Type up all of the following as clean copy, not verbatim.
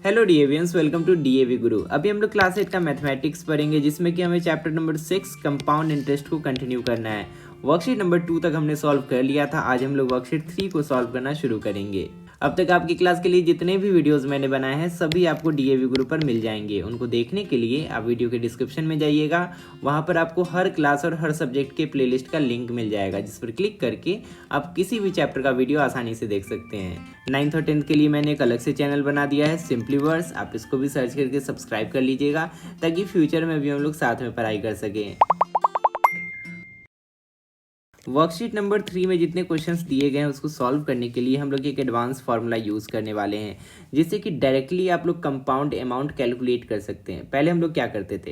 Hello डीएवियंस, welcome to DAV गुरु। अभी हम लोग क्लास 8 का मैथमेटिक्स पढ़ेंगे, जिसमें कि हमें चैप्टर नंबर 6 कंपाउंड इंटरेस्ट को कंटिन्यू करना है। वर्कशीट नंबर 2 तक हमने सॉल्व कर लिया था। आज हम लोग वर्कशीट 3 को सॉल्व करना शुरू करेंगे। अब तक आपकी क्लास के लिए जितने भी वीडियोस मैंने बनाए हैं सभी आपको डीएवी गुरु पर मिल जाएंगे। उनको देखने के लिए आप वीडियो के डिस्क्रिप्शन में जाइएगा, वहां पर आपको हर क्लास और हर सब्जेक्ट के प्लेलिस्ट का लिंक मिल जाएगा, जिस पर क्लिक करके आप किसी भी चैप्टर का वीडियो आसानी से देख सकते हैं। 9th और 10th के लिए मैंने एक अलग से चैनल बना दिया है, सिंपलीवर्स। आप इसको भी सर्च करके सब्सक्राइब कर लीजिएगा, ताकि फ्यूचर में भी हम लोग साथ में पढ़ाई कर सकें। वर्कशीट नंबर 3 में जितने क्वेश्चंस दिए गए हैं उसको सॉल्व करने के लिए हम लोग एक एडवांस फार्मूला यूज़ करने वाले हैं, जिससे कि डायरेक्टली आप लोग कंपाउंड अमाउंट कैलकुलेट कर सकते हैं। पहले हम लोग क्या करते थे,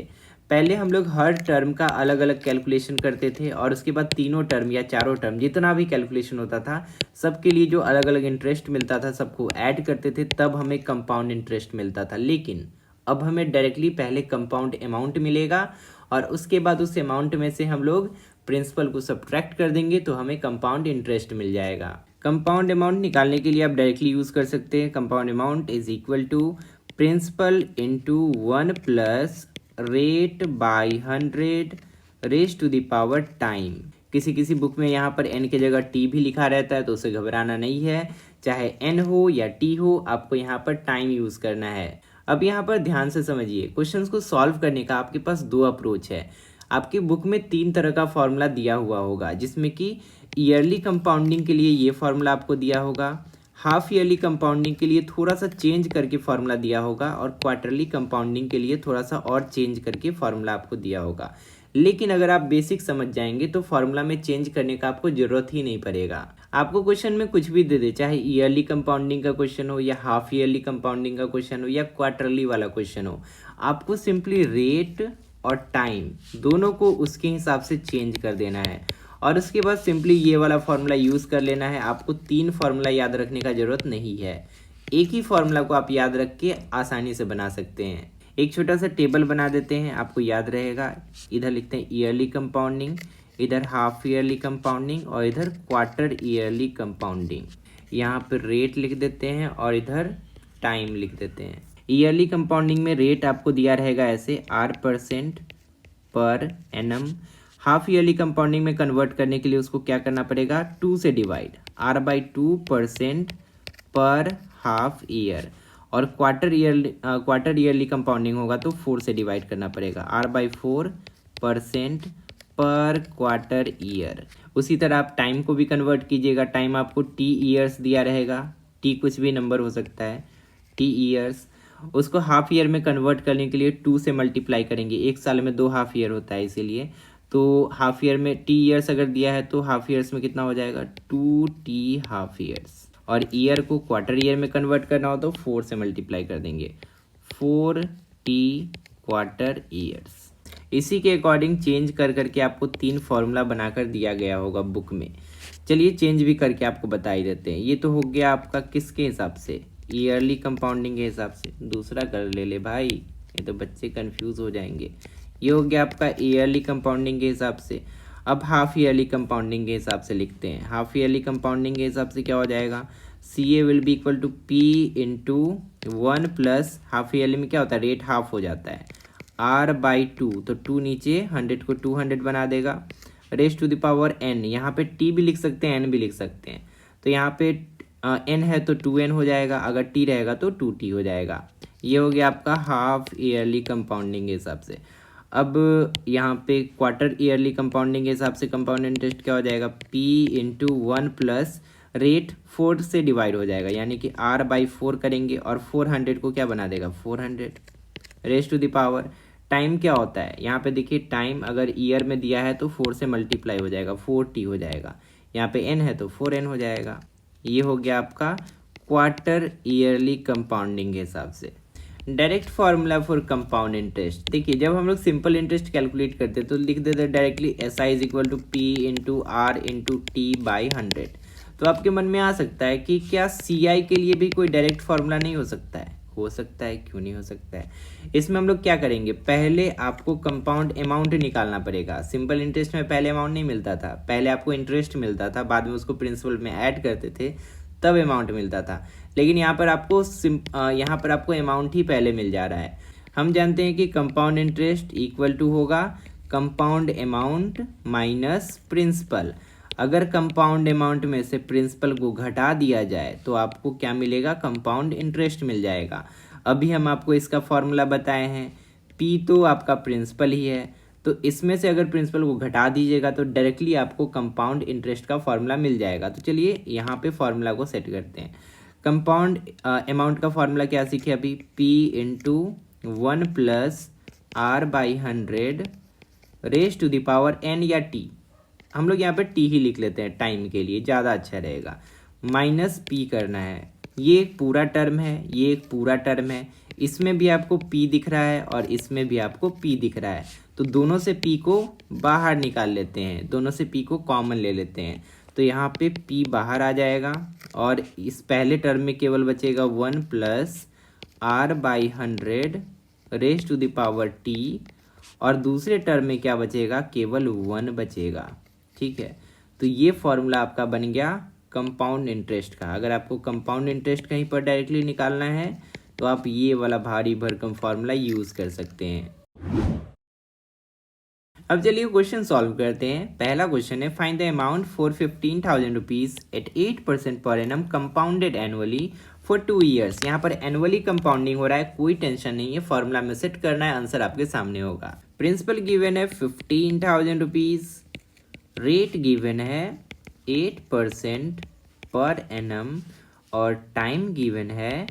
पहले हम लोग हर टर्म का अलग अलग कैलकुलेशन करते थे, और उसके बाद तीनों टर्म या चारों टर्म जितना भी कैलकुलेशन होता था सबके लिए जो अलग अलग इंटरेस्ट मिलता था सबको ऐड करते थे, तब हमें कंपाउंड इंटरेस्ट मिलता था। लेकिन अब हमें डायरेक्टली पहले कंपाउंड अमाउंट मिलेगा, और उसके बाद उस अमाउंट में से हम लोग प्रिंसिपल को सब्ट्रैक्ट कर देंगे तो हमें कंपाउंड इंटरेस्ट मिल जाएगा। कंपाउंड अमाउंट निकालने के लिए आप डायरेक्टली यूज़ कर सकते हैं। Compound amount is equal to principal into 1 plus rate by 100 raise to the power time. किसी किसी बुक में यहाँ पर n की जगह t भी लिखा रहता है, तो उसे घबराना नहीं है। चाहे n हो या t हो, आपको यहाँ पर टाइम यूज़ करना है। अब यहाँ पर ध्यान से समझिए, क्वेश्चंस को सॉल्व करने का आपके पास दो अप्रोच है। आपकी बुक में 3 तरह का फॉर्मूला दिया हुआ होगा, जिसमें कि ईयरली कंपाउंडिंग के लिए ये फॉर्मूला आपको दिया होगा, हाफ ईयरली कंपाउंडिंग के लिए थोड़ा सा चेंज करके फॉर्मूला दिया होगा, और क्वार्टरली कंपाउंडिंग के लिए थोड़ा सा और चेंज करके फॉर्मूला आपको दिया होगा। लेकिन अगर आप बेसिक समझ जाएंगे तो फॉर्मूला में चेंज करने का आपको जरूरत ही नहीं पड़ेगा। आपको क्वेश्चन में कुछ भी दे दे, चाहे ईयरली कंपाउंडिंग का क्वेश्चन हो या हाफ ईयरली कंपाउंडिंग का क्वेश्चन हो या क्वार्टरली वाला क्वेश्चन हो, आपको सिंपली रेट और टाइम दोनों को उसके हिसाब से चेंज कर देना है, और उसके बाद सिंपली ये वाला फॉर्मूला यूज़ कर लेना है। आपको 3 फॉर्मूला याद रखने का ज़रूरत नहीं है, एक ही फॉर्मूला को आप याद रख के आसानी से बना सकते हैं। एक छोटा सा टेबल बना देते हैं, आपको याद रहेगा। इधर लिखते हैं ईयरली कंपाउंडिंग, इधर हाफ ईयरली कंपाउंडिंग, और इधर क्वार्टर ईयरली कंपाउंडिंग। यहाँ पर रेट लिख देते हैं और इधर टाइम लिख देते हैं। ईयरली कंपाउंडिंग में रेट आपको दिया रहेगा ऐसे R% per annum. Half yearly compounding में कन्वर्ट करने के लिए उसको क्या करना पड़ेगा, 2 से डिवाइड, R/2% पर हाफ ईयर। और क्वार्टर ईयरली कंपाउंडिंग होगा तो 4 से डिवाइड करना पड़ेगा, R/4% पर क्वार्टर ईयर। उसी तरह आप टाइम को भी कन्वर्ट कीजिएगा। टाइम आपको T ईयर्स दिया रहेगा, T कुछ भी नंबर हो सकता है, T ईयर्स। उसको हाफ ईयर में कन्वर्ट करने के लिए 2 से मल्टीप्लाई करेंगे। एक साल में 2 हाफ ईयर होता है, इसीलिए तो हाफ ईयर में T ईयर्स अगर दिया है तो हाफ ईयर्स में कितना हो जाएगा, 2T हाफ ईयर्स। और ईयर को क्वार्टर ईयर में कन्वर्ट करना हो तो 4 से मल्टीप्लाई कर देंगे, 4T क्वार्टर ईयर्स। इसी के अकॉर्डिंग चेंज कर करके आपको 3 फॉर्मूला बनाकर दिया गया होगा बुक में। चलिए चेंज भी करके आपको बता ही देते हैं। ये तो हो गया आपका किसके हिसाब से, ईयरली कंपाउंडिंग के हिसाब से। दूसरा कर ले भाई, ये तो बच्चे कंफ्यूज हो जाएंगे। ये हो गया आपका ईयरली कंपाउंडिंग के हिसाब से। अब हाफ ईयरली कंपाउंडिंग के हिसाब से लिखते हैं। हाफ ईयरली कंपाउंडिंग के हिसाब से क्या हो जाएगा, CA will be equal to P into 1 plus, half yearly में क्या होता है, रेट हाफ हो जाता है, R/2, तो 2 नीचे, 100 को 200 बना देगा, raise to the power n। यहाँ पे T भी लिख सकते हैं, n भी लिख सकते हैं। तो यहाँ पे n है तो 2n हो जाएगा, अगर T रहेगा तो 2T हो जाएगा। ये हो गया आपका हाफ ईयरली कंपाउंडिंग के हिसाब से। अब यहाँ पे क्वार्टर ईयरली कंपाउंडिंग के हिसाब से कंपाउंड इंटरेस्ट क्या हो जाएगा, P इंटू 1 प्लस रेट 4 से डिवाइड हो जाएगा, यानी कि R/4 करेंगे, और 400 को क्या बना देगा, 400 raise to the power. Time क्या होता है, यहाँ पे देखिए टाइम अगर ईयर में दिया है तो 4 से मल्टीप्लाई हो जाएगा, 4T हो जाएगा। यहाँ पे n है तो 4n हो जाएगा। ये हो गया आपका क्वार्टर ईयरली कंपाउंडिंग के हिसाब से। Direct formula for compound interest, देखिए जब हम लोग सिंपल इंटरेस्ट कैलकुलेट करते तो लिख देते directly SI is equal to P into R into T/100। तो आपके मन में आ सकता है कि क्या CI के लिए भी कोई डायरेक्ट फार्मूला नहीं हो सकता है? हो सकता है, क्यों नहीं हो सकता है। इसमें हम लोग क्या करेंगे, पहले आपको कंपाउंड अमाउंट निकालना पड़ेगा। सिंपल इंटरेस्ट में पहले अमाउंट नहीं मिलता था, पहले आपको इंटरेस्ट मिलता था, बाद में उसको प्रिंसिपल में ऐड करते थे तब अमाउंट मिलता था। लेकिन यहाँ पर आपको अमाउंट ही पहले मिल जा रहा है। हम जानते हैं कि कंपाउंड इंटरेस्ट इक्वल टू होगा कंपाउंड अमाउंट माइनस प्रिंसिपल। अगर कंपाउंड अमाउंट में से प्रिंसिपल को घटा दिया जाए तो आपको क्या मिलेगा, कंपाउंड इंटरेस्ट मिल जाएगा। अभी हम आपको इसका फॉर्मूला बताए हैं, पी तो आपका प्रिंसिपल ही है, तो इसमें से अगर प्रिंसिपल को घटा दीजिएगा तो डायरेक्टली आपको कंपाउंड इंटरेस्ट का फॉर्मूला मिल जाएगा। तो चलिए यहाँ पे फॉर्मूला को सेट करते हैं। कंपाउंड अमाउंट का फॉर्मूला क्या सीखे अभी, P into 1 plus R by 100 raise to the power N या टी। हम लोग यहाँ पे टी ही लिख लेते हैं टाइम के लिए, ज़्यादा अच्छा रहेगा। माइनस पी करना है, ये एक पूरा टर्म है, ये एक पूरा टर्म है, इसमें भी आपको पी दिख रहा है और इसमें भी आपको पी दिख रहा है, तो दोनों से पी को बाहर निकाल लेते हैं, दोनों से पी को कॉमन ले लेते हैं, तो यहाँ पे पी बाहर आ जाएगा और इस पहले टर्म में केवल बचेगा 1 plus R by 100 raise to the power T, और दूसरे टर्म में क्या बचेगा, केवल 1 बचेगा। ठीक है, तो ये फॉर्मूला आपका बन गया कंपाउंड इंटरेस्ट का। अगर आपको कंपाउंड इंटरेस्ट कहीं पर डायरेक्टली निकालना है तो आप ये वाला भारी भरकम फॉर्मूला यूज़ कर सकते हैं। अब चलिए क्वेश्चन सॉल्व करते हैं। पहला क्वेश्चन है, find the amount for 15,000 rupees at 8% per annum compounded annually for 2 years. यहाँ पर एनुअली कंपाउंडिंग हो रहा है, कोई टेंशन नहीं है, फॉर्मूला में सेट करना है, आंसर आपके सामने होगा। प्रिंसिपल गिवन है 15,000 रुपीज, रेट गिवन है 8% पर एनम और टाइम गिवन है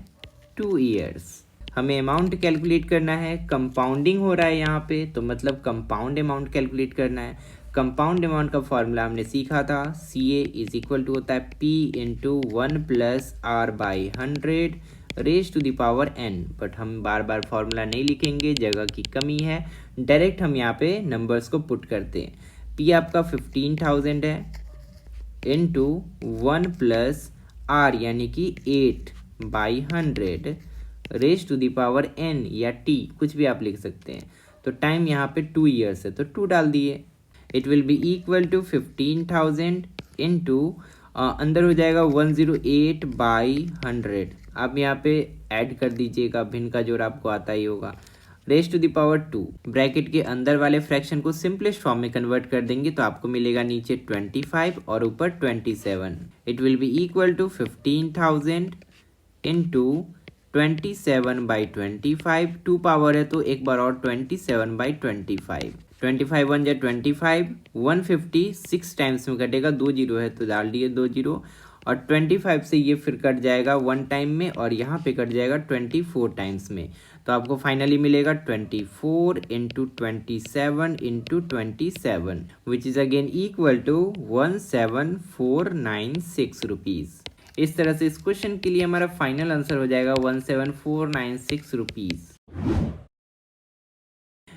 2 ईयर्स। हमें अमाउंट कैलकुलेट करना है, कंपाउंडिंग हो रहा है यहाँ पे, तो मतलब कंपाउंड अमाउंट कैलकुलेट करना है। कंपाउंड अमाउंट का फॉर्मूला हमने सीखा था, C A is equal to होता है P into 1 plus R by 100 raise to the power N. But हम बार बार फॉर्मूला नहीं लिखेंगे, जगह की कमी है, डायरेक्ट हम यहाँ पे नंबर्स को पुट करते हैं। पी आपका 15,000 है इंटू 1 प्लस आर यानी कि 8 by 100 raise to the power N या टी, कुछ भी आप लिख सकते हैं। तो टाइम यहाँ पे 2 ईयर्स है तो 2 डाल दिए। It will be equal to 15,000 into अंदर हो जाएगा 108 बाई 100। आप यहाँ पे ऐड कर दीजिएगा, भिन्न का जोड़ आपको आता ही होगा, raise to the power 2। Bracket के अंदर वाले फ्रैक्शन को सिंपलेस्ट फॉर्म में कन्वर्ट कर देंगे तो आपको मिलेगा नीचे 25 और ऊपर 27। It will be equal to 15,000 into 27 by 25, 2 power है तो एक बार और 27 बाई 25। 25 1 जा 25, 156 टाइम्स में कटेगा, 2 जीरो है तो डाल दिए 2 जीरो, और 25 से ये फिर कट जाएगा 1 टाइम में और यहाँ पे कट जाएगा 24 टाइम्स में, तो आपको फाइनली मिलेगा 24 into 27 into 27 which is again equal to 17496 rupees. इस तरह से इस क्वेश्चन के लिए हमारा फाइनल आंसर हो जाएगा 17496 रुपीज़।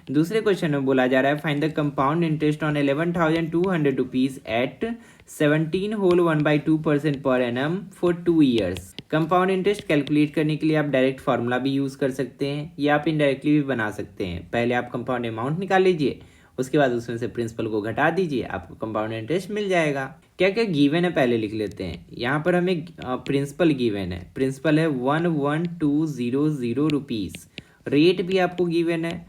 दूसरे क्वेश्चन में बोला जा रहा है, find the compound interest on 11,200 rupees at 17 whole 1/2% per annum for 2 years. Compound interest calculate करने के लिए आप डायरेक्ट फार्मूला भी यूज कर सकते हैं या आप इनडायरेक्टली भी बना सकते हैं। पहले आप कंपाउंड अमाउंट निकाल लीजिए, उसके बाद उसमें से प्रिंसिपल को घटा दीजिए, आपको कंपाउंड इंटरेस्ट मिल जाएगा। क्या क्या गिवन है पहले लिख लेते हैं। यहाँ पर हमें प्रिंसिपल गिवन है, प्रिंसिपल है 11,200 रुपीज। रेट भी आपको गिवन है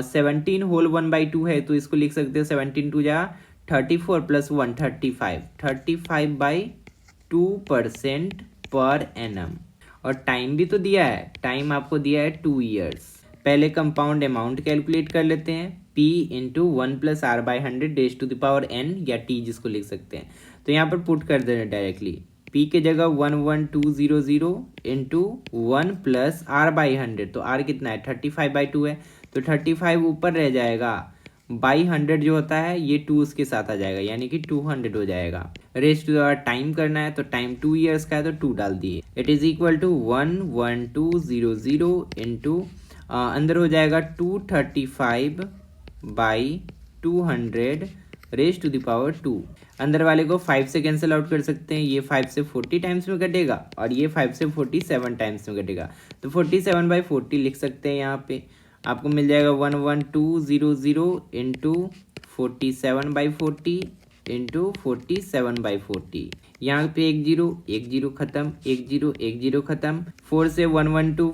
17 होल 1/2 है तो इसको लिख सकते हैं 17 2 जा 34 प्लस 1 35/2% पर एनम, और टाइम भी तो दिया है, टाइम आपको दिया है 2 ईयर्स। पहले कंपाउंड अमाउंट कैलकुलेट कर लेते हैं, P into 1 plus R by 100 raise to the power n या t जिसको लिख सकते हैं। तो यहाँ पर पुट कर देना डायरेक्टली, P के जगह 11200 इंटू 1 प्लस आर बाई 100, तो r कितना है 35/2 है तो 35 ऊपर रह जाएगा, बाई 100 जो होता है ये 2 उसके साथ आ जाएगा यानी कि 200 हो जाएगा। रेस्ट टू टाइम करना है तो टाइम 2 ईयर्स का है तो 2 डाल दिए। It is equal to 11200 into अंदर हो जाएगा 235/200 रेज टू द पावर 2। अंदर वाले को 5 से कैंसिल आउट कर सकते हैं, ये 5 से 40 टाइम्स में कटेगा और ये 5 से 47 टाइम्स में कटेगा, तो 47/40 लिख सकते हैं। यहाँ पे आपको मिल जाएगा 11200 इंटू 47/40 इंटू 47/40, यहाँ पे एक जीरो खत्म, एक जीरो खत्म, 4 से 112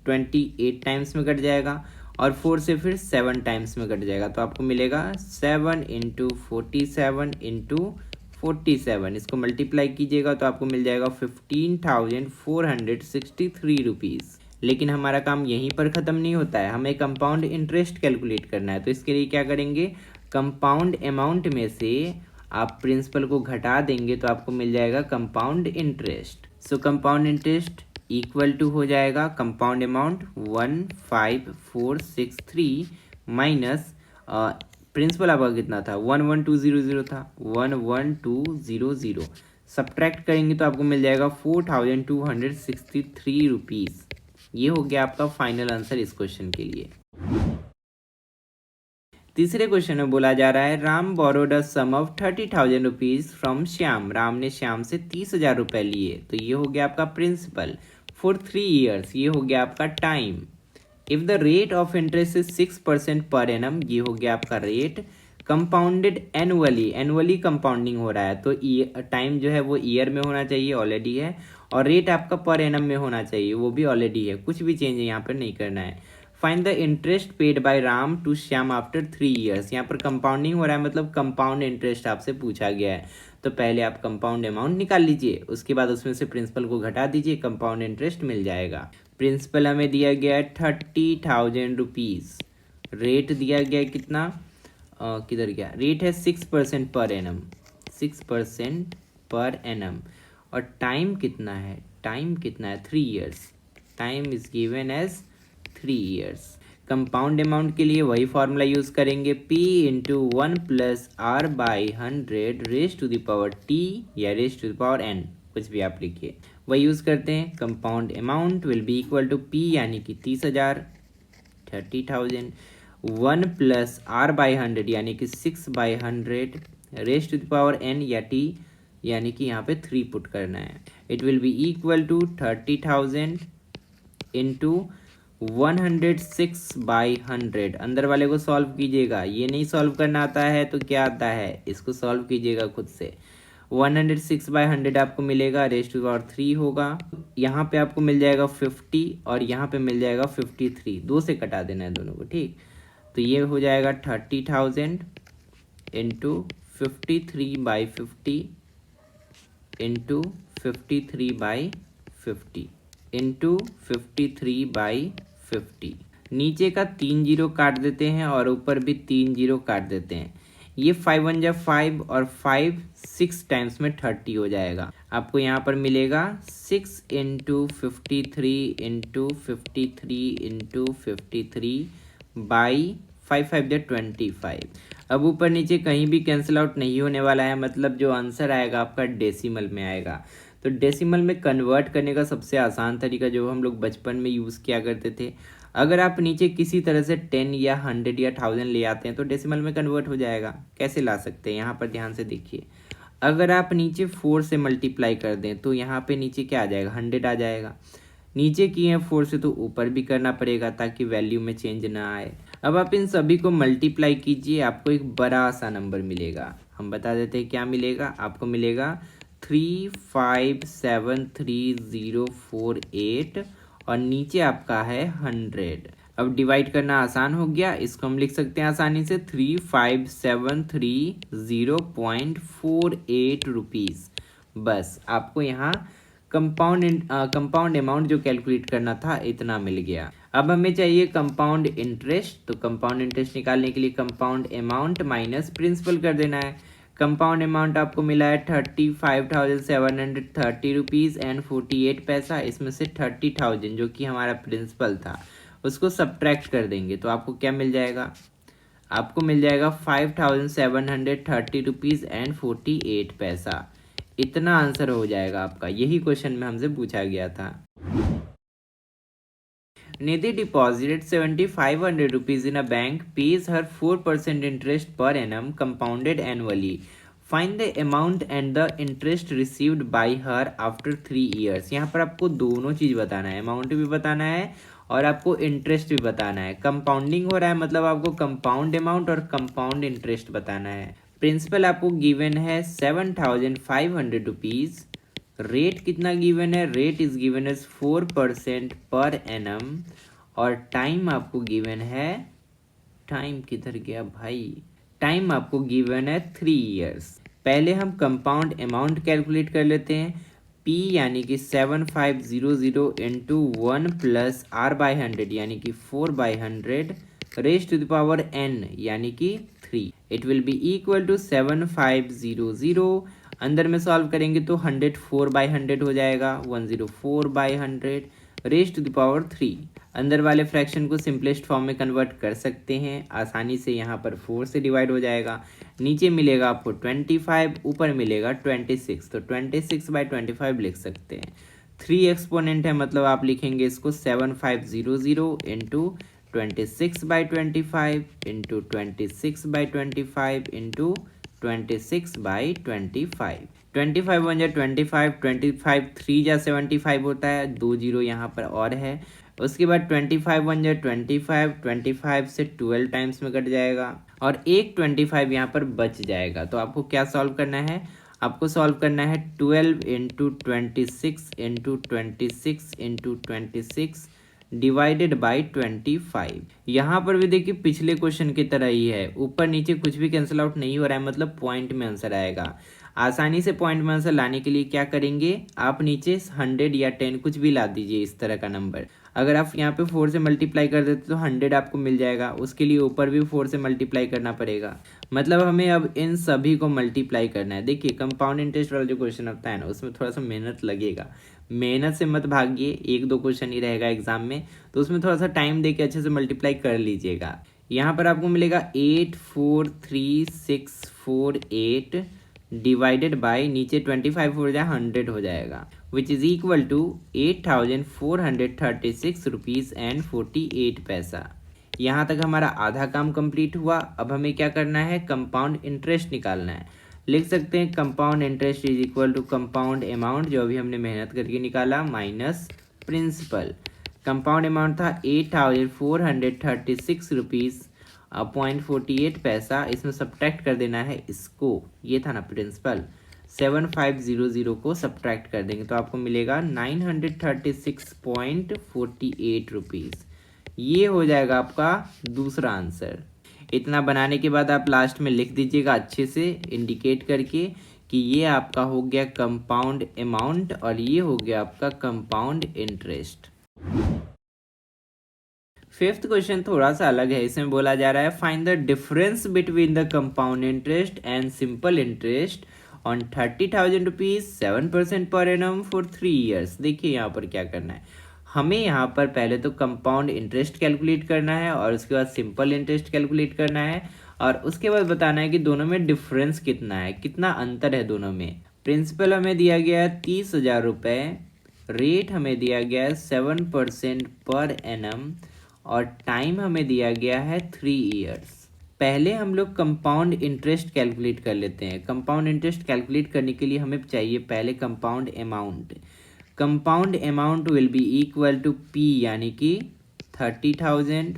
28 टाइम्स में कट जाएगा और 4 से फिर 7 टाइम्स में कट जाएगा। तो आपको मिलेगा 7 इंटू 47 इंटू 47, इसको मल्टीप्लाई कीजिएगा तो आपको मिल जाएगा 15,463 रुपीज़। लेकिन हमारा काम यहीं पर ख़त्म नहीं होता है, हमें कंपाउंड इंटरेस्ट कैलकुलेट करना है। तो इसके लिए क्या करेंगे, कंपाउंड अमाउंट में से आप प्रिंसिपल को घटा देंगे तो आपको मिल जाएगा compound interest. So compound interest equal to हो जाएगा कंपाउंड अमाउंट 15463 माइनस प्रिंसिपल आपका कितना था, 11200 था, 11200 सब्ट्रैक्ट करेंगे तो आपको मिल जाएगा 4263 रुपीज़। ये हो गया आपका फाइनल आंसर इस क्वेश्चन के लिए। तीसरे क्वेश्चन में बोला जा रहा है Ram borrowed a sum of 30,000 rupees from Shyam. Ram ने श्याम से 30,000 रुपए लिए। तो ये हो गया आपका प्रिंसिपल फॉर 3 ईयर्स। ये हो गया आपका time. If the rate of interest is 6% per annum, ये हो गया आपका rate. Compounded annually, annually compounding हो रहा है तो टाइम जो है वो ईयर में होना चाहिए, ऑलरेडी है, और रेट आपका पर एनम में होना चाहिए, वो भी ऑलरेडी है, कुछ भी चेंज यहाँ पर नहीं करना है। Find the interest paid by Ram to Shyam after 3 years. यहाँ पर कंपाउंडिंग हो रहा है मतलब कंपाउंड इंटरेस्ट आपसे पूछा गया है। तो पहले आप कंपाउंड अमाउंट निकाल लीजिए, उसके बाद उसमें से प्रिंसिपल को घटा दीजिए, कंपाउंड इंटरेस्ट मिल जाएगा। प्रिंसिपल हमें दिया गया है 30,000 रुपीज़। रेट दिया गया है कितना, किधर गया, रेट है 6% पर एनम, 6% पर एनम। और टाइम कितना है, टाइम कितना है 3 years. Time is given as 3 years. Compound amount के लिए वही फॉर्मूला यूज करेंगे, P into 1 plus R by 100 raise to the power T या raise to the power N, कुछ भी आप लिखिए, वही यूज करते हैं। Compound amount will be equal to P यानी कि 30,000, 30,000, 1 प्लस R बाई 100 यानी कि 6/100 raise to the power N या T यानी कि यहाँ पे 3 पुट करना है। It will be equal to 30,000 into 106/100। अंदर वाले को सॉल्व कीजिएगा, ये नहीं सॉल्व करना आता है तो क्या आता है, इसको सॉल्व कीजिएगा खुद से। 106/100 आपको मिलेगा, रेज टू पावर 3 होगा, यहाँ पे आपको मिल जाएगा 50 और यहाँ पे मिल जाएगा 53, 2 से कटा देना है दोनों को, ठीक। तो ये हो जाएगा 30,000 इंटू 53/50 इंटू 53/50 इंटू 53/50। नीचे का 3 जीरो काट देते हैं और ऊपर भी 3 जीरो काट देते हैं। ये 5 1 जा 5 और 5 6 टाइम्स में 30 हो जाएगा। आपको यहाँ पर मिलेगा 6 इंटू 53 इंटू 53 इंटू 53 बाई 5 5 जा 25। अब ऊपर नीचे कहीं भी कैंसिल आउट नहीं होने वाला है, मतलब जो आंसर आएगा आपका डेसिमल में आएगा। तो डेसिमल में कन्वर्ट करने का सबसे आसान तरीका जो हम लोग बचपन में यूज़ किया करते थे, अगर आप नीचे किसी तरह से 10 या 100 या 1000 ले आते हैं तो डेसिमल में कन्वर्ट हो जाएगा। कैसे ला सकते हैं, यहाँ पर ध्यान से देखिए। अगर आप नीचे 4 से मल्टीप्लाई कर दें तो यहाँ पे नीचे क्या आ जाएगा, 100 आ जाएगा। नीचे किए हैं 4 से तो ऊपर भी करना पड़ेगा ताकि वैल्यू में चेंज ना आए। अब आप इन सभी को मल्टीप्लाई कीजिए, आपको एक बड़ा सा नंबर मिलेगा। हम बता देते हैं क्या मिलेगा, आपको मिलेगा 3573,048 और नीचे आपका है 100। अब डिवाइड करना आसान हो गया, इसको हम लिख सकते हैं आसानी से 3573 रुपीज़। बस आपको यहाँ कंपाउंड अमाउंट जो कैलकुलेट करना था इतना मिल गया। अब हमें चाहिए कंपाउंड इंटरेस्ट, तो कंपाउंड इंटरेस्ट निकालने के लिए कंपाउंड अमाउंट माइनस प्रिंसिपल कर देना है। कंपाउंड अमाउंट आपको मिला है 35,730 रुपीज़ एंड 48 पैसा। इसमें से 30,000 जो कि हमारा प्रिंसिपल था उसको सब्ट्रैक्ट कर देंगे तो आपको क्या मिल जाएगा, आपको मिल जाएगा 5,730 रुपीज़ एंड 48 पैसा। इतना आंसर हो जाएगा आपका, यही क्वेश्चन में हमसे पूछा गया था। Nidhi deposited 7,500 rupees in a bank, pays her 4% interest per annum compounded annually. Find the amount and the interest received by her after 3 years. यहाँ पर आपको दोनों चीज़ बताना है, अमाउंट भी बताना है और आपको इंटरेस्ट भी बताना है। कंपाउंडिंग हो रहा है मतलब आपको कंपाउंड अमाउंट और कंपाउंड इंटरेस्ट बताना है। प्रिंसिपल आपको गिवन है 7,500 रुपीज़। रेट कितना गिवन है, rate is given as 4% per annum. और टाइम आपको गिवन है, टाइम किधर गया भाई, टाइम आपको गिवन है 3 ईयर्स। पहले हम कंपाउंड अमाउंट कैलकुलेट कर लेते हैं। P यानी कि 7500 इंटू 1 प्लस R/100 यानी कि 4/100 raise to the power n यानी कि 3। It will be equal to 7500, अंदर में सॉल्व करेंगे तो 100 4/100 हो जाएगा, 104/100 रेज टू द पावर 3। अंदर वाले फ्रैक्शन को सिंपलेस्ट फॉर्म में कन्वर्ट कर सकते हैं आसानी से, यहाँ पर 4 से डिवाइड हो जाएगा। नीचे मिलेगा आपको 25, ऊपर मिलेगा 26, तो 26/25 लिख सकते हैं। 3 एक्सपोनेंट है, मतलब आप लिखेंगे इसको 7500 इंटू 26/25 इंटू 26/25 इंटू 26/25। 25 1 जा 25, 25 3 जा 75 होता है, 2 जीरो यहाँ पर और है। उसके बाद 25 1 जा 25, 25 से 12 टाइम्स में कट जाएगा और एक 25 यहाँ पर बच जाएगा। तो आपको क्या सॉल्व करना है, आपको सॉल्व करना है 12 into 26 into 26 into 26 divided by 25। यहाँ पर भी देखिए पिछले क्वेश्चन की तरह ही है, ऊपर नीचे कुछ भी कैंसिल आउट नहीं हो रहा है, मतलब पॉइंट में आंसर आएगा। आसानी से पॉइंट में आंसर लाने के लिए क्या करेंगे, आप नीचे 100 या 10 कुछ भी ला दीजिए इस तरह का नंबर। अगर आप यहाँ पे 4 से मल्टीप्लाई कर देते तो 100 आपको मिल जाएगा, उसके लिए ऊपर भी 4 से मल्टीप्लाई करना पड़ेगा। मतलब हमें अब इन सभी को मल्टीप्लाई करना है। देखिए कंपाउंड इंटरेस्ट वाला जो क्वेश्चन होता है ना, उसमें थोड़ा सा मेहनत लगेगा, मेहनत से मत भागिए, 1-2 क्वेश्चन ही रहेगा एग्जाम में, तो उसमें थोड़ा सा टाइम देके अच्छे से मल्टीप्लाई कर लीजिएगा। यहाँ पर आपको मिलेगा 84368 डिवाइडेड बाई नीचे 25 हो जाए 100 हो जाएगा, which is equal to 8436 rupees and 48 paisa. यहाँ तक हमारा आधा काम कंप्लीट हुआ। अब हमें क्या करना है, कंपाउंड इंटरेस्ट निकालना है। लिख सकते हैं compound interest is equal to compound amount जो अभी हमने मेहनत करके निकाला माइनस प्रिंसिपल। कंपाउंड अमाउंट था 8436 रुपीज़ 0.48 पैसा, इसमें सब्ट्रैक्ट कर देना है इसको, ये था ना प्रिंसिपल, 7500 को सब्ट्रैक्ट कर देंगे तो आपको मिलेगा 936.48 रुपीज़। ये हो जाएगा आपका दूसरा आंसर। इतना बनाने के बाद आप लास्ट में लिख दीजिएगा अच्छे से इंडिकेट करके कि ये आपका हो गया कंपाउंड अमाउंट और ये हो गया आपका कंपाउंड इंटरेस्ट। फिफ्थ क्वेश्चन थोड़ा सा अलग है, इसमें बोला जा रहा है find the difference between the compound interest and simple interest on 30,000 rupees 7% पर एनम फॉर 3 ईयर्स। देखिए यहाँ पर क्या करना है, हमें यहाँ पर पहले तो कंपाउंड इंटरेस्ट कैलकुलेट करना है और उसके बाद सिंपल इंटरेस्ट कैलकुलेट करना है और उसके बाद बताना है कि दोनों में डिफरेंस कितना है, कितना अंतर है दोनों में। प्रिंसिपल हमें दिया गया है 30,000 रुपये, रेट हमें दिया गया है 7% पर एनम और टाइम हमें दिया गया है 3 ईयर्स। पहले हम लोग कंपाउंड इंटरेस्ट कैलकुलेट कर लेते हैं। कंपाउंड इंटरेस्ट कैलकुलेट करने के लिए हमें चाहिए पहले compound amount. Compound amount will be equal to P यानी कि 30,000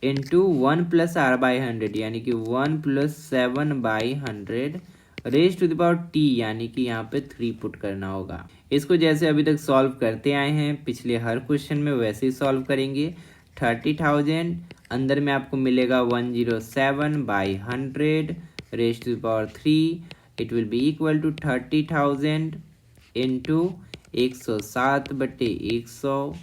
इंटू 1 प्लस R/100 यानी कि 1 plus 7/100 raise to the power T यानी कि यहाँ पे 3 पुट करना होगा। इसको जैसे अभी तक सॉल्व करते आए हैं पिछले हर क्वेश्चन में वैसे ही सॉल्व करेंगे। 30,000 अंदर में आपको मिलेगा 107/100 raise to the power 3, it will be equal to 30,000 into 107/100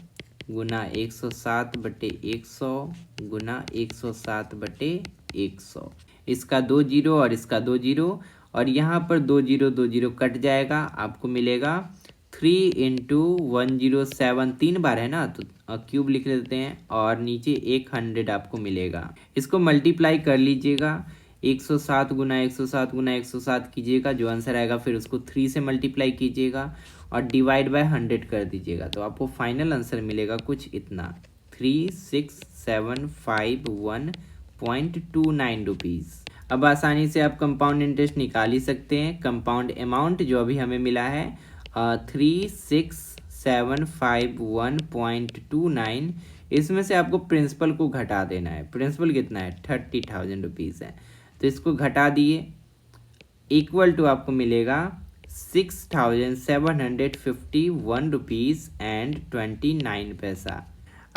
गुना 107/100 गुना 107/100। इसका 2 जीरो और इसका 2 जीरो और यहाँ पर 2 जीरो 2 जीरो कट जाएगा, आपको मिलेगा 3 इंटू 107, 3 बार है ना तो क्यूब लिख लेते हैं और नीचे 100 आपको मिलेगा। इसको मल्टीप्लाई कर लीजिएगा, 107 गुना 107 गुना 107 कीजिएगा, जो आंसर आएगा फिर उसको 3 से मल्टीप्लाई कीजिएगा और डिवाइड बाय 100 कर दीजिएगा तो आपको फाइनल आंसर मिलेगा कुछ इतना 36,751.29 रुपीज़। अब आसानी से आप कंपाउंड इंटरेस्ट निकाल ही सकते हैं। कंपाउंड अमाउंट जो अभी हमें मिला है 36,751.29, इसमें से आपको प्रिंसिपल को घटा देना है। प्रिंसिपल कितना है 30,000 रुपीज़ है, तो इसको घटा दिए, इक्वल टू आपको मिलेगा 6,751 रुपीज़ एंड 29 पैसा।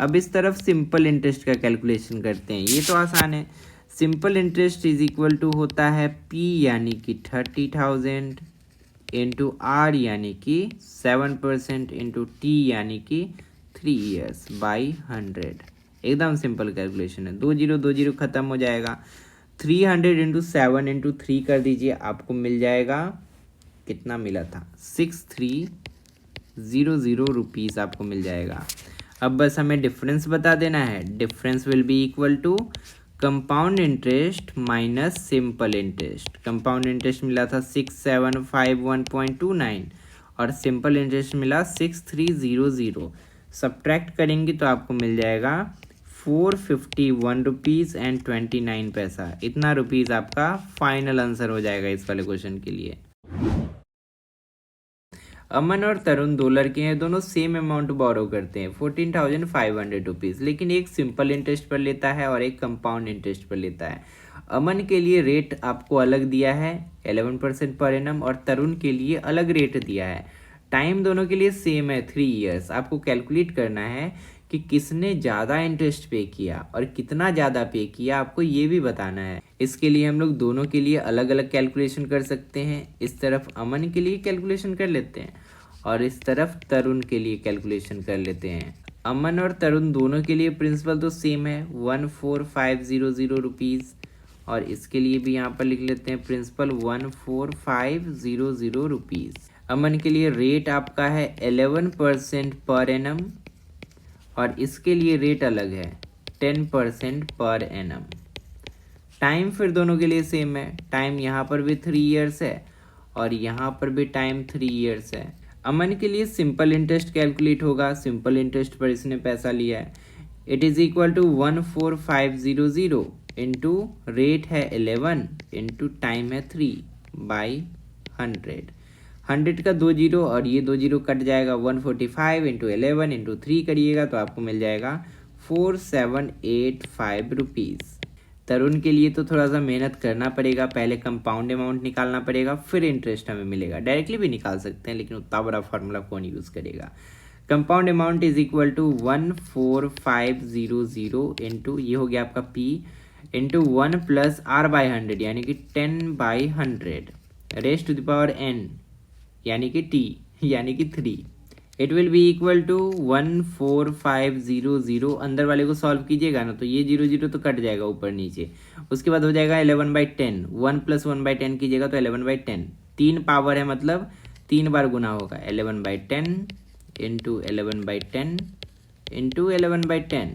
अब इस तरफ सिंपल इंटरेस्ट का कैलकुलेशन करते हैं, ये तो आसान है। Simple interest is equal to होता है P यानी कि 30,000 इंटू R यानी कि 7% इंटू T यानी कि 3 ईयर्स बाई 100। एकदम सिंपल कैलकुलेशन है, 2 0 खत्म हो जाएगा। 300 इंटू 7 इंटू 3 कर दीजिए, आपको मिल जाएगा, कितना मिला था, 6300 रुपीज़ आपको मिल जाएगा। अब बस हमें डिफरेंस बता देना है। Difference will be equal to compound interest minus simple interest. Compound interest मिला था 6751.29 और सिंपल इंटरेस्ट मिला 6300। सब्ट्रैक्ट करेंगे तो आपको मिल जाएगा 451 रुपीज़ एंड 29 पैसा। इतना रुपीज़ आपका फाइनल आंसर हो जाएगा इस वाले क्वेश्चन के लिए। अमन और तरुण दो लड़के हैं, दोनों सेम अमाउंट बोरो करते हैं 14,500 रुपीज़, लेकिन एक सिंपल इंटरेस्ट पर लेता है और एक कंपाउंड इंटरेस्ट पर लेता है। अमन के लिए रेट आपको अलग दिया है 11% पर एनम और तरुण के लिए अलग रेट दिया है। टाइम दोनों के लिए सेम है 3 ईयर्स। आपको कैलकुलेट करना है कि किसने ज़्यादा इंटरेस्ट पे किया और कितना ज़्यादा पे किया, आपको ये भी बताना है। इसके लिए हम लोग दोनों के लिए अलग अलग कैलकुलेशन कर सकते हैं। इस तरफ अमन के लिए कैलकुलेशन कर लेते हैं और इस तरफ तरुण के लिए कैलकुलेशन कर लेते हैं। अमन और तरुण दोनों के लिए प्रिंसिपल तो सेम है 14,500 रुपीज़ और इसके लिए भी यहाँ पर लिख लेते हैं प्रिंसिपल 14,500 रुपीज़। अमन के लिए रेट आपका है 11% पर एनम और इसके लिए रेट अलग है 10% पर एनम। टाइम फिर दोनों के लिए सेम है। टाइम यहाँ पर भी 3 ईयर्स है और यहाँ पर भी टाइम 3 ईयर्स है। अमन के लिए सिंपल इंटरेस्ट कैलकुलेट होगा, सिंपल इंटरेस्ट पर इसने पैसा लिया है। It is equal to 14,500 into rate है 11 इंटू टाइम है 3 बाई 100। 100 का 2 0 और ये 2 0 कट जाएगा। 145 इंटू 11 इंटू 3 करिएगा तो आपको मिल जाएगा 4785 रुपीज़। तरुण के लिए तो थोड़ा सा मेहनत करना पड़ेगा, पहले कंपाउंड अमाउंट निकालना पड़ेगा फिर इंटरेस्ट हमें मिलेगा। डायरेक्टली भी निकाल सकते हैं लेकिन उतना बड़ा फार्मूला कौन यूज़ करेगा। Compound amount is equal to 14,500 into ये हो गया आपका P into 1 plus R by 100 यानी कि 10 by 100 raise to the power n यानी कि T यानी कि 3। It will be equal to 14,500। अंदर वाले को सॉल्व कीजिएगा ना तो ये 0 0 तो कट जाएगा ऊपर नीचे। उसके बाद हो जाएगा 11/10। 1 प्लस 1/10 कीजिएगा तो 11/10। 3 पावर है मतलब 3 बार गुना होगा। 11/10 इंटू 11/10 इंटू 11/10।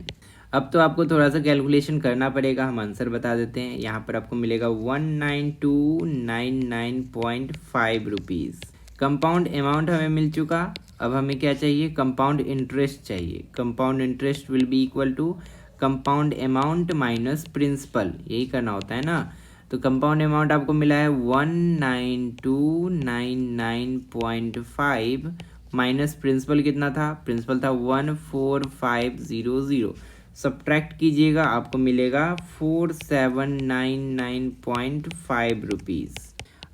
अब तो आपको थोड़ा सा कैलकुलेशन करना पड़ेगा, हम आंसर बता देते हैं। यहाँ पर आपको मिलेगा 19299.5 रुपीज़। कंपाउंड अमाउंट हमें मिल चुका। अब हमें क्या चाहिए, कंपाउंड इंटरेस्ट चाहिए। Compound interest will be equal to compound amount minus principal, यही करना होता है ना। तो कंपाउंड अमाउंट आपको मिला है 19299.5 माइनस प्रिंसिपल कितना था, प्रिंसिपल था 14,500। सब्ट्रैक्ट कीजिएगा आपको मिलेगा 4799.5 रुपीज़।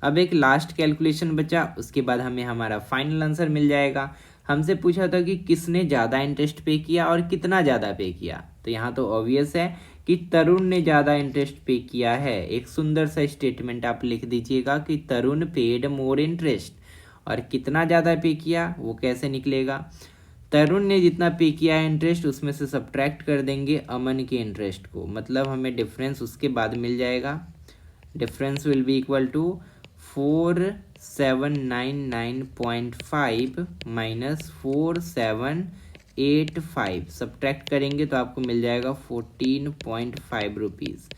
अब एक लास्ट कैलकुलेशन बचा, उसके बाद हमें हमारा फाइनल आंसर मिल जाएगा। हमसे पूछा था कि किसने ज़्यादा इंटरेस्ट पे किया और कितना ज़्यादा पे किया। तो यहाँ तो ऑब्वियस है कि तरुण ने ज़्यादा इंटरेस्ट पे किया है। एक सुंदर सा स्टेटमेंट आप लिख दीजिएगा कि तरुण पेड मोर इंटरेस्ट। और कितना ज़्यादा पे किया वो कैसे निकलेगा, तरुण ने जितना पे किया है इंटरेस्ट उसमें से सब्ट्रैक्ट कर देंगे अमन के इंटरेस्ट को, मतलब हमें डिफरेंस उसके बाद मिल जाएगा। Difference will be equal to 4799.5 minus 4785। Subtract करेंगे तो आपको मिल जाएगा 14.5 रुपीज़।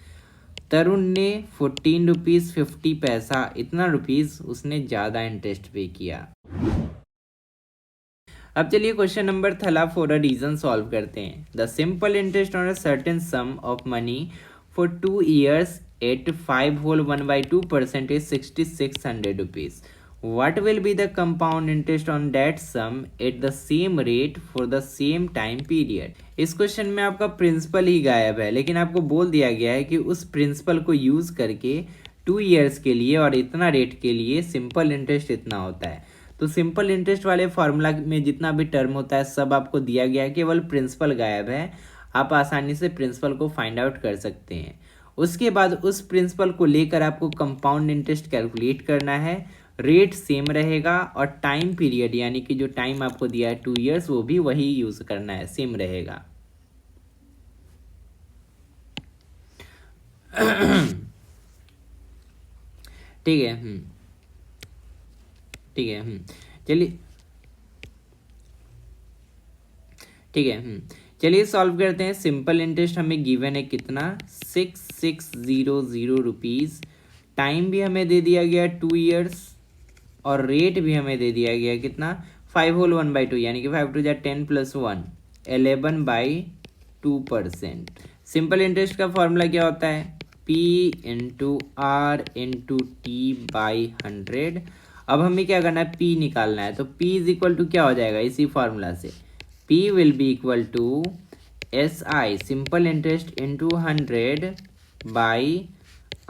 तरुण ने 14 रुपीज़ 50 पैसा, इतना रुपीज़ उसने ज़्यादा इंटरेस्ट पे किया। अब चलिए क्वेश्चन नंबर थला फॉर अ रीजन सॉल्व करते हैं। The simple interest on a certain some of money for 2 years at 5 whole 1/2% is 6,600 rupees. What will be the compound interest on that sum at the same rate for the same time period? इस question में आपका principal ही गायब है, लेकिन आपको बोल दिया गया है कि उस प्रिंसिपल को यूज़ करके 2 ईयर्स के लिए और इतना रेट के लिए सिंपल इंटरेस्ट इतना होता है। तो सिंपल इंटरेस्ट वाले फार्मूला में जितना भी टर्म होता है सब आपको दिया गया है, केवल प्रिंसिपल गायब है। आप आसानी से प्रिंसिपल को फाइंड आउट कर सकते हैं। उसके बाद उस प्रिंसिपल को लेकर आपको कंपाउंड इंटरेस्ट कैलकुलेट करना है। रेट सेम रहेगा और टाइम पीरियड यानी कि जो टाइम आपको दिया है 2 ईयर्स वो भी वही यूज़ करना है, सेम रहेगा। ठीक है। ठीक है। चलिए ठीक है। चलिए सॉल्व करते हैं। सिंपल इंटरेस्ट हमें गिवन है कितना, 6600 रुपीज़। टाइम भी हमें दे दिया गया 2 ईयर्स और रेट भी हमें दे दिया गया कितना, 5 होल 1/2 यानी कि 5 टू 10 + 1 11/2%। सिंपल इंटरेस्ट का फॉर्मूला क्या होता है, P into R into T by 100। अब हमें क्या करना है, P निकालना है। तो P इज इक्वल टू क्या हो जाएगा इसी फॉर्मूला से, P will be equal to SI simple interest into 100 by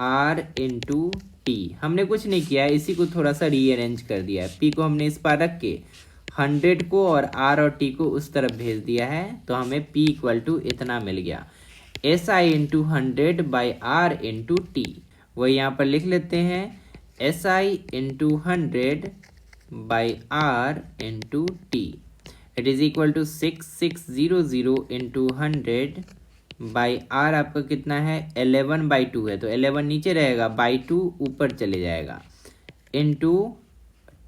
R into T. हमने कुछ नहीं किया है, इसी को थोड़ा सा रीअरेंज कर दिया है। P को हमने इस पार रख के 100 को और R और T को उस तरफ भेज दिया है, तो हमें P इक्वल टू इतना मिल गया, SI into 100 by R into T. वही यहाँ पर लिख लेते हैं, SI into 100 by R into T. It is equal to 6600 into 100 by R आपका कितना है, 11/2 है, तो 11 नीचे रहेगा, बाई 2 ऊपर चले जाएगा, इंटू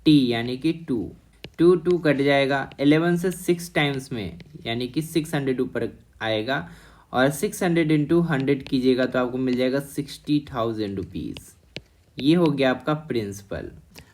टी यानी कि 2 कट जाएगा। 11 से 6 टाइम्स में यानी कि 600 ऊपर आएगा, और 600 इंटू 100 कीजिएगा तो आपको मिल जाएगा 60,000 रुपीज़। ये हो गया आपका प्रिंसिपल।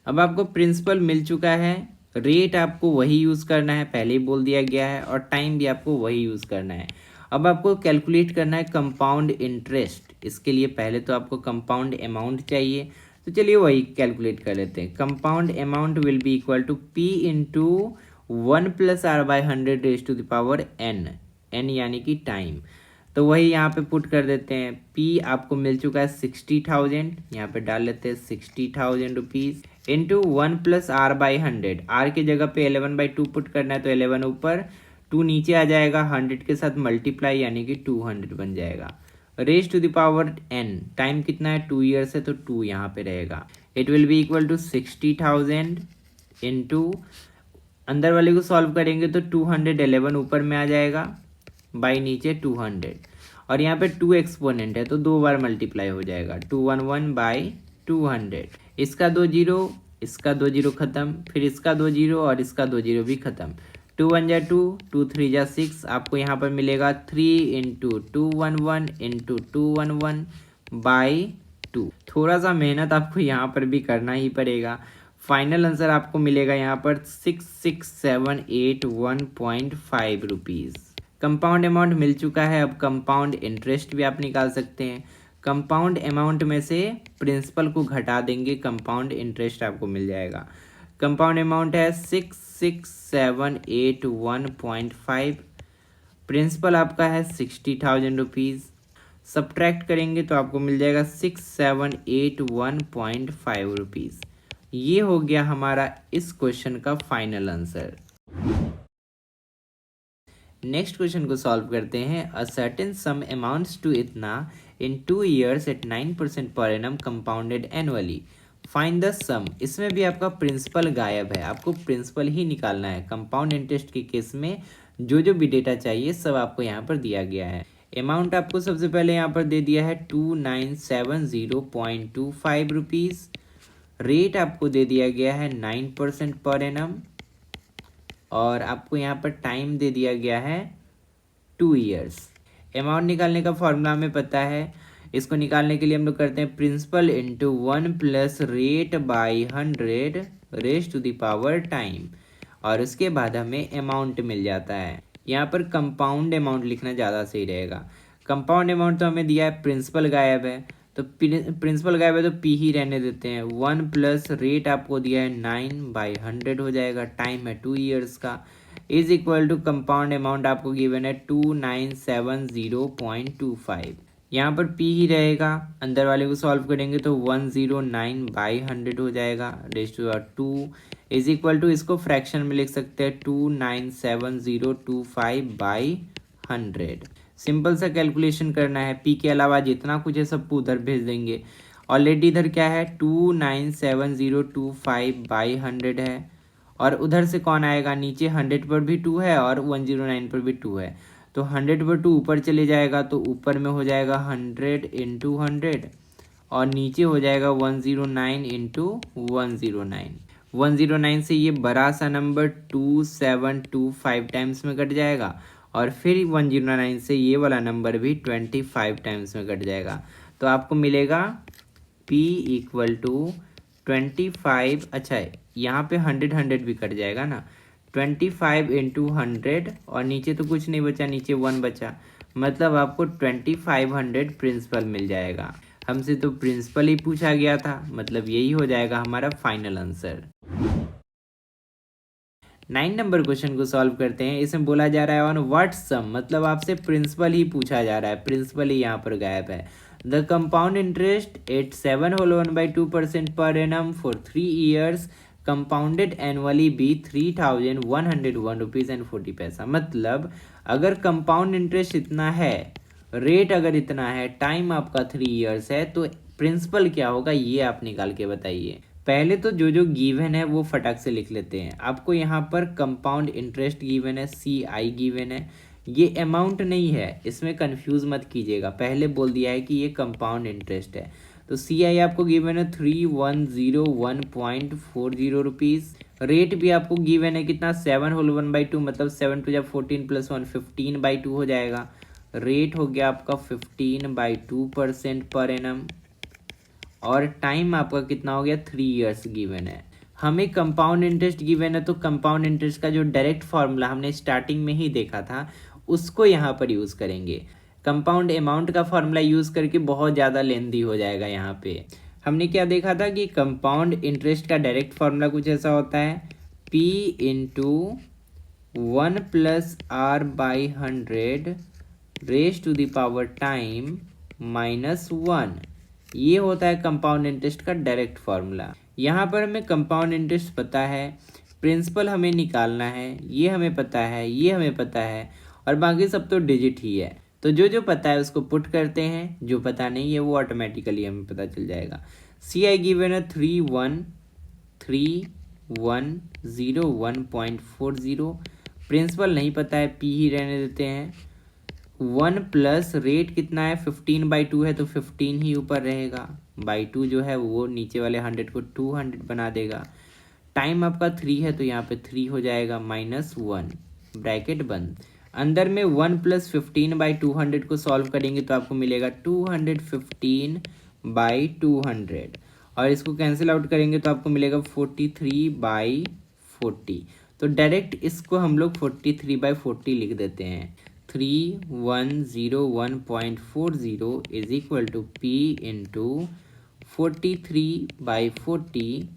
अब आपको प्रिंसिपल मिल चुका है, रेट आपको वही यूज़ करना है, पहले ही बोल दिया गया है, और टाइम भी आपको वही यूज़ करना है। अब आपको कैलकुलेट करना है कंपाउंड इंटरेस्ट। इसके लिए पहले तो आपको कंपाउंड अमाउंट चाहिए, तो चलिए वही कैलकुलेट कर लेते हैं। Compound amount will be equal to P into 1 + R/100 raise to the power n यानी कि टाइम। तो वही यहाँ पे पुट कर देते हैं। P आपको मिल चुका है 60,000, यहाँ पे डाल लेते हैं 60,000 रुपीज़ इंटू 1 + R/100। R की जगह पे 11/2 पुट करना है, तो 11 ऊपर, 2 नीचे आ जाएगा, 100 के साथ मल्टीप्लाई यानी कि 200 बन जाएगा, raise to the power n। Time कितना है, 2 ईयर्स है, तो 2 यहाँ पे रहेगा। It will be equal to 60,000 into, अंदर वाले को सॉल्व करेंगे तो 211 ऊपर में आ जाएगा, बाई नीचे 200, और यहाँ पे 2 एक्सपोनेंट है तो 2 बार मल्टीप्लाई हो जाएगा, 211/200। इसका 2 जीरो, इसका 2 जीरो खत्म, फिर इसका 2 जीरो और इसका 2 जीरो भी खत्म। 2 1 जा 2, 2 3 जा 6। आपको यहाँ पर मिलेगा 3 इंटू 211 इंटू 211 बाई 2। थोड़ा सा मेहनत आपको यहाँ पर भी करना ही पड़ेगा। फाइनल आंसर आपको मिलेगा यहाँ पर 66,781.5 रुपीज़। कंपाउंड अमाउंट मिल चुका है। अब कंपाउंड इंटरेस्ट भी आप निकाल सकते हैं। कंपाउंड अमाउंट में से प्रिंसिपल को घटा देंगे, कंपाउंड इंटरेस्ट आपको मिल जाएगा। कंपाउंड अमाउंट है 66,781.5, प्रिंसिपल आपका है 60,000 रुपीज़। सब्ट्रैक्ट करेंगे तो आपको मिल जाएगा 6781.5 रुपीज़। ये हो गया हमारा इस क्वेश्चन का फाइनल आंसर। नेक्स्ट क्वेश्चन को सॉल्व करते हैं। A certain sum amounts to इतना in 2 years at 9% per annum compounded annually, find the sum. इसमें भी आपका प्रिंसिपल गायब है, आपको प्रिंसिपल ही निकालना है। कंपाउंड इंटरेस्ट के केस में जो जो भी डेटा चाहिए सब आपको यहाँ पर दिया गया है। अमाउंट आपको सबसे पहले यहाँ पर दे दिया है 2970.25 रुपीज़। रेट आपको दे दिया गया है 9% पर एनम, और आपको यहाँ पर टाइम दे दिया गया है 2 ईयर्स। अमाउंट निकालने का फॉर्मूला हमें पता है। इसको निकालने के लिए हम लोग करते हैं principal into 1 + rate by 100 raise to the power time, और उसके बाद हमें अमाउंट मिल जाता है। यहाँ पर कंपाउंड अमाउंट लिखना ज़्यादा सही रहेगा। कंपाउंड अमाउंट तो हमें दिया है, प्रिंसिपल गायब है, तो प्रिंसिपल गायब है तो P ही रहने देते हैं। 1 + रेट आपको दिया है 9/100 हो जाएगा, टाइम है 2 ईयर्स का, is equal to compound amount आपको गिवन है 2970.25। यहाँ पर p ही रहेगा, अंदर वाले को सॉल्व करेंगे तो 109/100 हो जाएगा, raise to power 2 is equal to, इसको फ्रैक्शन में लिख सकते हैं 297025/100। सिंपल सा कैलकुलेशन करना है, p के अलावा जितना कुछ है सबको उधर भेज देंगे। ऑलरेडी इधर क्या है 297025/100 है, और उधर से कौन आएगा, नीचे 100 पर भी 2 है और 109 पर भी 2 है, तो 100 पर 2 ऊपर चले जाएगा तो ऊपर में हो जाएगा 100 इंटू 100 और नीचे हो जाएगा 109 इंटू 109। 109 से ये बड़ा सा नंबर 2725 टाइम्स में कट जाएगा और फिर 109 से ये वाला नंबर भी 25 टाइम्स में कट जाएगा। तो आपको मिलेगा p इक्वल टू 25, अच्छा यहाँ पे 100 भी कट जाएगा ना, 25 इंटू 100 और नीचे तो कुछ नहीं बचा, नीचे 1 बचा, मतलब आपको 2500 प्रिंसिपल मिल जाएगा। हमसे तो प्रिंसिपल ही पूछा गया था, मतलब यही हो जाएगा हमारा फाइनल आंसर। 9 नंबर क्वेश्चन को सॉल्व करते हैं। इसमें बोला जा रहा है ऑन व्हाट सम, मतलब आपसे प्रिंसिपल ही पूछा जा रहा है, प्रिंसिपल ही यहाँ पर गायब है। The compound interest at 7/2% per annum for 3 years compounded annually be 3101 rupees and 40 paisa. मतलब अगर कंपाउंड इंटरेस्ट इतना है, रेट अगर इतना है, टाइम आपका 3 years है, तो प्रिंसिपल क्या होगा ये आप निकाल के बताइए। पहले तो जो जो गिवन है वो फटाक से लिख लेते हैं। आपको यहाँ पर कंपाउंड इंटरेस्ट गिवन है, CI गिवन है, ये अमाउंट नहीं है, इसमें कंफ्यूज मत कीजिएगा, पहले बोल दिया है कि ये कंपाउंड इंटरेस्ट है। तो CI आपको गिवन है 3101.40 रुपीज़। रेट भी आपको गिवन है कितना, 7/1/2, मतलब 7 टू 14 + 1 15/2 हो जाएगा। रेट हो गया आपका 15/2% पर एनम, और टाइम आपका कितना हो गया 3 years गिवन है। हमें कंपाउंड इंटरेस्ट गिवन है, तो कंपाउंड इंटरेस्ट का जो डायरेक्ट फार्मूला हमने स्टार्टिंग में ही देखा था उसको यहाँ पर यूज़ करेंगे। कंपाउंड अमाउंट का फार्मूला यूज़ करके बहुत ज़्यादा लेंदी हो जाएगा। यहाँ पे हमने क्या देखा था कि कंपाउंड इंटरेस्ट का डायरेक्ट फार्मूला कुछ ऐसा होता है, P into 1 + R/100 raise to the power time -1, ये होता है कंपाउंड इंटरेस्ट का डायरेक्ट फार्मूला। यहाँ पर हमें कंपाउंड इंटरेस्ट पता है, प्रिंसिपल हमें निकालना है, ये हमें पता है, ये हमें पता है, और बाकी सब तो डिजिट ही है। तो जो जो पता है उसको पुट करते हैं, जो पता नहीं है वो ऑटोमेटिकली हमें पता चल जाएगा। CI गिवन है 3101.40, प्रिंसिपल नहीं पता है, P ही रहने देते हैं। 1 प्लस रेट कितना है 15/2 है, तो 15 ही ऊपर रहेगा, /2 जो है वो नीचे वाले 100 को 200 बना देगा। टाइम आपका 3 है तो यहाँ पे 3 हो जाएगा -1, ब्रैकेट बंद। अंदर में 1 + 15/200 को सॉल्व करेंगे तो आपको मिलेगा 215/200, और इसको कैंसिल आउट करेंगे तो आपको मिलेगा 43/40। तो डायरेक्ट इसको हम लोग 43/40 लिख देते हैं। 3101.40 is equal to P into 43/40,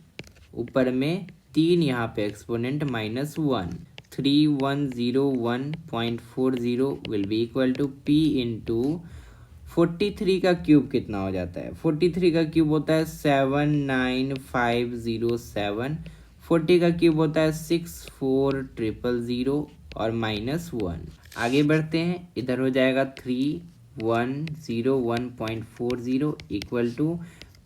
ऊपर में 3, यहाँ पे exponent -1। 3101.40 will be equal to P into 43 का क्यूब कितना हो जाता है, 43 का क्यूब होता है 79507, 40 का क्यूब होता है 64000 और -1। आगे बढ़ते हैं, इधर हो जाएगा 3101.40 इक्वल टू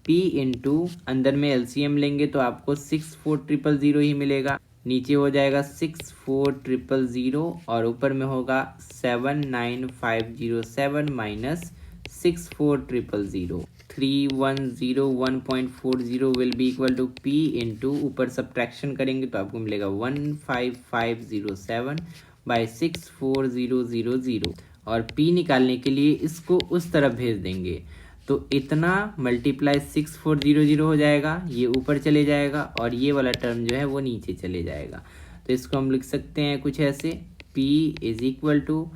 P इंटू, अंदर में LCM लेंगे तो आपको 64000 ही मिलेगा, नीचे हो जाएगा 64000 और ऊपर में होगा 79507 minus 64000। 3101.40 will be equal to P into, ऊपर सब्ट्रैक्शन करेंगे तो आपको मिलेगा 15507 बाई 64000, और P निकालने के लिए इसको उस तरफ भेज देंगे तो इतना मल्टीप्लाई 6400 हो जाएगा, ये ऊपर चले जाएगा और ये वाला टर्म जो है वो नीचे चले जाएगा। तो इसको हम लिख सकते हैं कुछ ऐसे, P इज इक्वल टू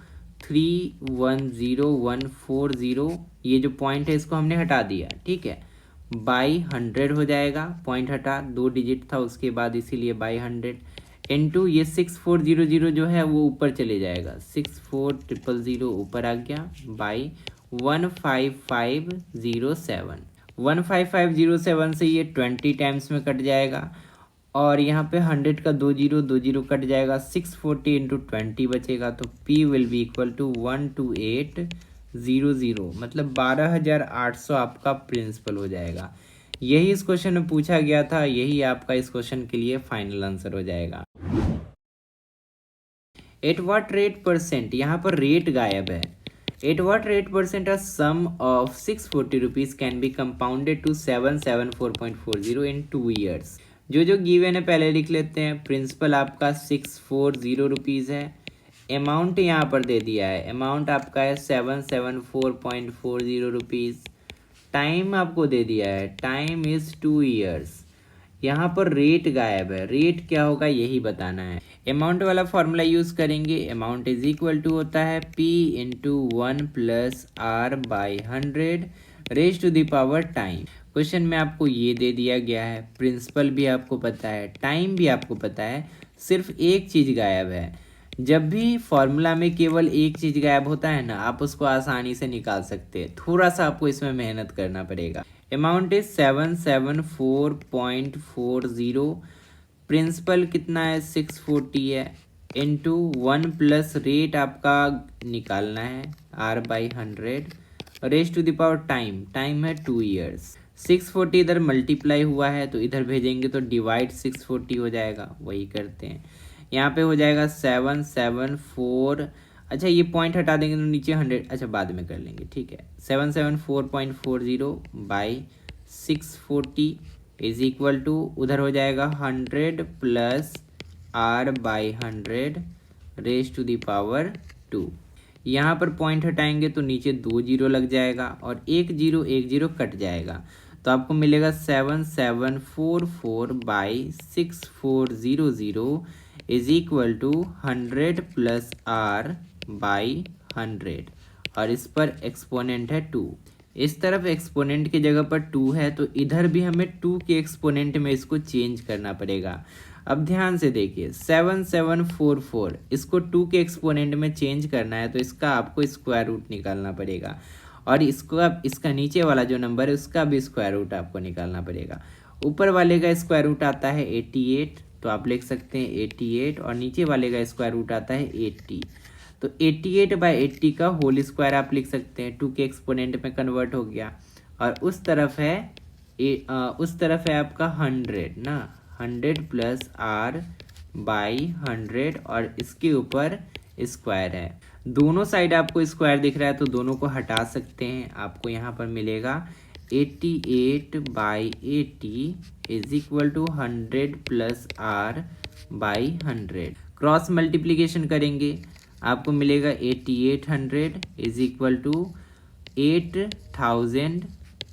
310140, ये जो पॉइंट है इसको हमने हटा दिया, ठीक है, बाई 100 हो जाएगा, पॉइंट हटा, 2 डिजिट था उसके बाद इसीलिए बाई 100 इनटू ये 6400 जो है वो ऊपर चले जाएगा, 64000 ऊपर आ गया, बाई 15507। 15507 से ये 20 टाइम्स में कट जाएगा और यहाँ पे 100 का 2 जीरो कट जाएगा, 640 इंटू 20 बचेगा, तो P will be equal to 12800, मतलब 12800 आपका प्रिंसिपल हो जाएगा। यही इस क्वेश्चन में पूछा गया था, यही आपका इस क्वेश्चन के लिए फाइनल आंसर हो जाएगा। एट व्हाट रेट परसेंट, यहाँ पर रेट गायब है। At what rate percent a sum of 640 rupees can be compounded to 774.40 in 2 years। जो गिवन है पहले लिख लेते हैं। प्रिंसिपल आपका 640 रुपीज़ है, अमाउंट यहाँ पर दे दिया है, अमाउंट आपका है 774.40 रुपीज़, टाइम आपको दे दिया है, टाइम इज़ 2 years। यहाँ पर रेट गायब है, रेट क्या होगा यही बताना है। अमाउंट वाला फॉर्मूला यूज़ करेंगे, अमाउंट इज इक्वल टू होता है P into 1 plus R by 100 raise to the power time. Question में आपको ये दे दिया गया है, प्रिंसिपल भी आपको पता है, टाइम भी आपको पता है, सिर्फ एक चीज़ गायब है। जब भी फॉर्मूला में केवल एक चीज़ गायब होता है ना, आप उसको आसानी से निकाल सकते हैं, थोड़ा सा आपको इसमें मेहनत करना पड़ेगा। अमाउंट इज 774.40, प्रिंसिपल कितना है 640 है, इंटू 1 प्लस रेट आपका निकालना है R by 100 raise to the power time, time है 2 years। 640 इधर मल्टीप्लाई हुआ है तो इधर भेजेंगे तो डिवाइड 640 हो जाएगा, वही करते हैं। यहाँ पे हो जाएगा 774, अच्छा ये पॉइंट हटा देंगे तो नीचे 100, अच्छा बाद में कर लेंगे, ठीक है। 774.40 बाई 640 इज इक्वल टू उधर हो जाएगा 100 plus R by 100 raise to the power 2। यहाँ पर पॉइंट हटाएंगे तो नीचे 2 जीरो लग जाएगा और एक जीरो कट जाएगा, तो आपको मिलेगा 7744 by 6400 is equal to 100 plus R by 100, और इस पर एक्सपोनेंट है 2। इस तरफ एक्सपोनेंट की जगह पर 2 है तो इधर भी हमें 2 के एक्सपोनेंट में इसको चेंज करना पड़ेगा। अब ध्यान से देखिए 7744, इसको 2 के एक्सपोनेंट में चेंज करना है तो इसका आपको स्क्वायर रूट निकालना पड़ेगा, और इसको अब इसका नीचे वाला जो नंबर है उसका भी स्क्वायर रूट आपको निकालना पड़ेगा। ऊपर वाले का स्क्वायर रूट आता है 88, तो आप लिख सकते हैं 88, और नीचे वाले का स्क्वायर रूट आता है 80, तो 88 बाई 80 का होल स्क्वायर आप लिख सकते हैं, 2 के एक्सपोनेंट में कन्वर्ट हो गया। और उस तरफ है आपका 100 ना, 100 प्लस R बाई 100, और इसके ऊपर स्क्वायर है। दोनों साइड आपको स्क्वायर दिख रहा है तो दोनों को हटा सकते हैं, आपको यहाँ पर मिलेगा 88 by 80 is equal to 100 plus R by 100। Cross multiplication करेंगे, आपको मिलेगा 8800 is equal to 8000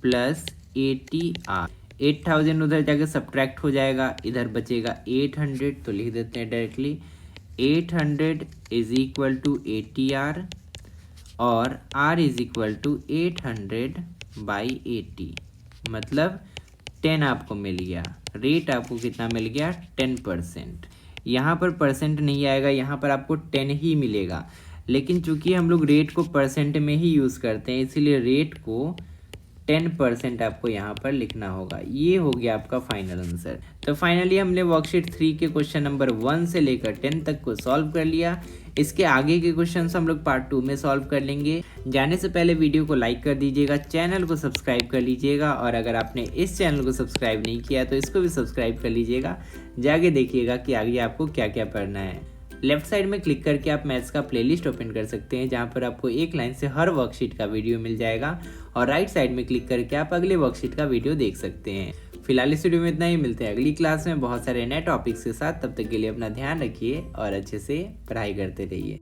plus 80R। 8000 उधर जाके सब्ट्रैक्ट हो जाएगा, इधर बचेगा 800, तो लिख देते हैं directly 800 is equal to 80R, और R is equal to 800 by 80, मतलब 10 आपको मिल गया। रेट आपको कितना मिल गया 10%। यहाँ पर परसेंट नहीं आएगा, यहाँ पर आपको 10 ही मिलेगा, लेकिन चूंकि हम लोग रेट को परसेंट में ही यूज़ करते हैं इसीलिए रेट को 10% आपको यहाँ पर लिखना होगा। ये हो गया आपका फाइनल आंसर। तो फाइनली हमने वर्कशीट 3 के क्वेश्चन नंबर 1 से लेकर 10 तक को सॉल्व कर लिया। इसके आगे के क्वेश्चंस हम लोग पार्ट 2 में सॉल्व कर लेंगे। जाने से पहले वीडियो को लाइक कर दीजिएगा, चैनल को सब्सक्राइब कर लीजिएगा, और अगर आपने इस चैनल को सब्सक्राइब नहीं किया तो इसको भी सब्सक्राइब कर लीजिएगा। जाके देखिएगा कि आगे आपको क्या क्या पढ़ना है। लेफ्ट साइड में क्लिक करके आप मैथ्स का प्लेलिस्ट ओपन कर सकते हैं, जहां पर आपको एक लाइन से हर वर्कशीट का वीडियो मिल जाएगा, और राइट साइड में क्लिक करके आप अगले वर्कशीट का वीडियो देख सकते हैं। फिलहाल इस वीडियो में इतना ही, मिलते हैं अगली क्लास में बहुत सारे नए टॉपिक्स के साथ। तब तक के लिए अपना ध्यान रखिए और अच्छे से पढ़ाई करते रहिए।